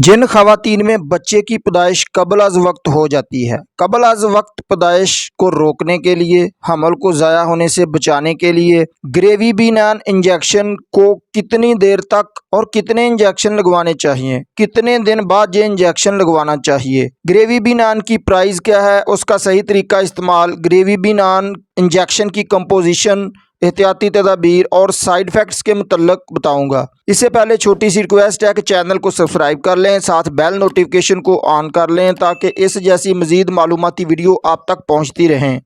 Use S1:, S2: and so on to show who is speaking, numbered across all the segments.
S1: जिन ख़वातीन में बच्चे की पैदाइश कबल अज़ वक्त हो जाती है, कबल अज़ वक्त पैदाइश को रोकने के लिए, हमल को ज़ाया होने से बचाने के लिए ग्रेविबिनान इंजेक्शन को कितनी देर तक और कितने इंजेक्शन लगवाने चाहिए, कितने दिन बाद ये इंजेक्शन लगवाना चाहिए, ग्रेविबिनान की प्राइस क्या है, उसका सही तरीका इस्तेमाल, ग्रेविबिनान इंजेक्शन की कंपोजिशन, एहतियाती तदाबीर और साइड इफ़ेक्ट्स के मुतल्लक बताऊंगा। इससे पहले छोटी सी रिक्वेस्ट है कि चैनल को सब्सक्राइब कर लें, साथ बेल नोटिफिकेशन को ऑन कर लें ताकि इस जैसी मज़ीद मालूमाती वीडियो आप तक पहुंचती रहें।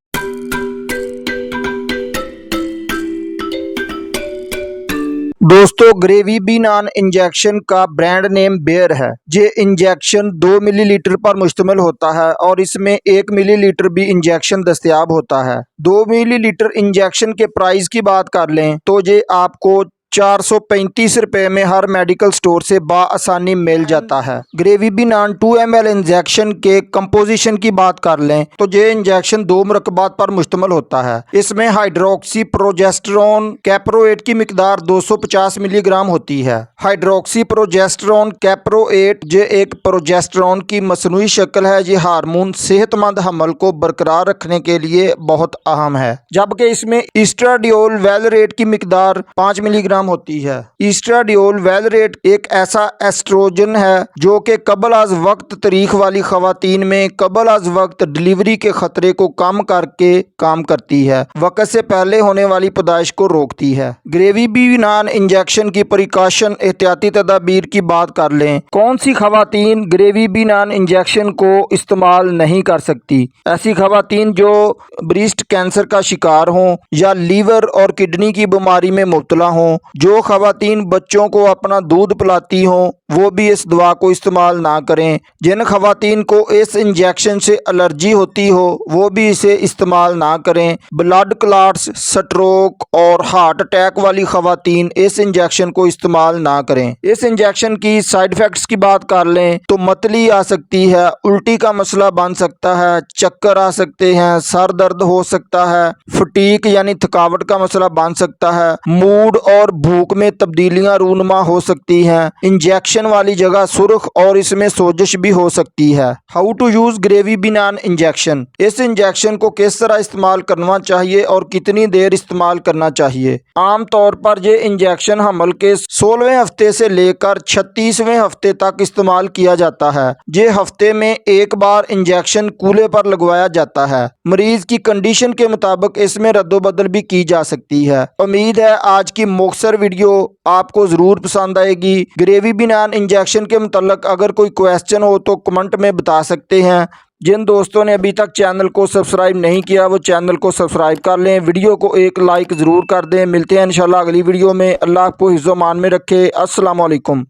S1: दोस्तों, ग्रेविबिनान इंजेक्शन का ब्रांड नेम बेयर है। ये इंजेक्शन 2 मिलीलीटर पर मुश्तमिल होता है और इसमें 1 मिलीलीटर भी इंजेक्शन दस्तयाब होता है। 2 मिलीलीटर इंजेक्शन के प्राइस की बात कर लें तो ये आपको 435 रुपये में हर मेडिकल स्टोर से बाआसानी मिल जाता है। ग्रेविबिनान 2 ml इंजेक्शन के कंपोजिशन की बात कर लें तो ये इंजेक्शन 2 मरकबात पर मुश्तमिल होता है। इसमें हाइड्रोक्सी प्रोजेस्टेरोन कैप्रोएट की मिकदार 250 मिलीग्राम होती है। हाइड्रोक्सी प्रोजेस्टेरोन कैप्रोएट ये एक प्रोजेस्टेरोन की मसनूई शक्ल है। ये हार्मोन सेहतमंद हमल को बरकरार रखने के लिए बहुत अहम है, जबकि इसमें ईस्ट्राडियोल वैलरेट की मिकदार 5 मिलीग्राम होती है। ईस्ट्राडियोल वैलरेट एक ऐसा एस्ट्रोजन है जो कि कबल अज़ वक्त तारीख वाली खवातीन में कबल अज़ वक्त डिलीवरी के खतरे को कम करके काम करती है, वक्त से पहले होने वाली पैदाइश को रोकती है। ग्रेविबिनान इंजेक्शन की प्रिकॉशन एहतियाती तदाबीर की बात कर लें। कौन सी खवातीन ग्रेविबिनान इंजेक्शन को इस्तेमाल नहीं कर सकती? ऐसी खवातीन जो ब्रेस्ट कैंसर का शिकार हों या लीवर और किडनी की बीमारी में मुब्तला हों, जो खवातीन बच्चों को अपना दूध पिलाती हों वो भी इस दवा को इस्तेमाल ना करें। जिन खवातीन को इस इंजेक्शन से एलर्जी होती हो वो भी इसे इस्तेमाल ना करें। ब्लड क्लॉट्स, स्ट्रोक और हार्ट अटैक वाली खवातीन इस इंजेक्शन को इस्तेमाल ना करें। इस इंजेक्शन की साइड इफ़ेक्ट्स की बात कर लें तो मतली आ सकती है, उल्टी का मसला बन सकता है, चक्कर आ सकते हैं, सर दर्द हो सकता है, फटीक यानी थकावट का मसला बन सकता है, मूड और भूख में तब्दीलियां रूनुमा हो सकती हैं, इंजेक्शन वाली जगह सुर्ख और इसमें सोजिश भी हो सकती है। हाउ टू यूज ग्रेविबिनान इंजेक्शन? इस इंजेक्शन को किस तरह इस्तेमाल करना चाहिए और कितनी देर इस्तेमाल करना चाहिए? आम तौर पर यह इंजेक्शन हमल के 16वें हफ्ते से लेकर 36वें हफ्ते तक इस्तेमाल किया जाता है। ये हफ्ते में एक बार इंजेक्शन कूल्हे पर लगवाया जाता है। मरीज की कंडीशन के मुताबिक इसमें रद्दोबदल भी की जा सकती है। उम्मीद है आज की मुख्तसर वीडियो आपको जरूर पसंद आएगी। ग्रेविबिनान इंजेक्शन के मुतल्लक अगर कोई क्वेश्चन हो तो कमेंट में बता सकते हैं। जिन दोस्तों ने अभी तक चैनल को सब्सक्राइब नहीं किया वो चैनल को सब्सक्राइब कर लें, वीडियो को एक लाइक ज़रूर कर दें। मिलते हैं इंशाल्लाह अगली वीडियो में। अल्लाह आपको हिफ्ज़-ओ-मान में रखे। अस्सलाम वालेकुम।